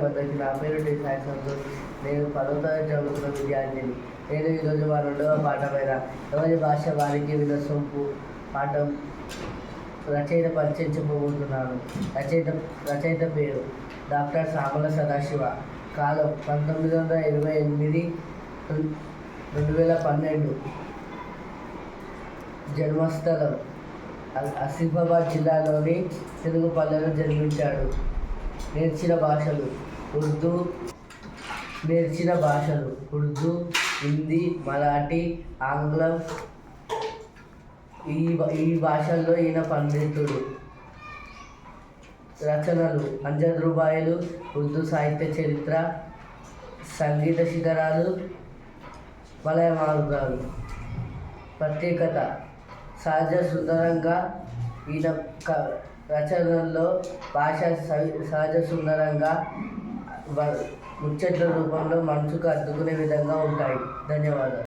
వద్దకి. నా పేరు టి సాయి సంతోష్. నేను 10వ తరగతి చదువుతున్న విద్యార్థిని. నేను ఈరోజు మా 2వ పాఠమైన ఎవరి భాష వారికి వినసొంపు పాఠం రచయిత పరిచయం చెప్పబోతున్నాను. రచయిత పేరు డాక్టర్ సామల సదాశివ. కాలం 1928 2012. జన్మస్థలం ఆసిఫాబాద్ జిల్లాలోని తెలుగుపల్లెలో జన్మించాడు. నేర్చిన భాషలు ఉర్దూ, హిందీ, మరాఠీ, ఆంగ్లం. ఈ భాషల్లో ఈయన పండితుడు. రచనలు: అంజద్ రూబాయిలు, ఉర్దూ సాహిత్య చరిత్ర, సంగీత శిఖరాలు, మలయ మార్గాలు. ప్రత్యేకత: సహజ సుందరంగా. ఈయన రచనల్లో భాష సహజ సుందరంగా ముచ్చట్ల రూపంలో మనసుకు అద్దుకునే విధంగా ఉంటాయి. ధన్యవాదాలు.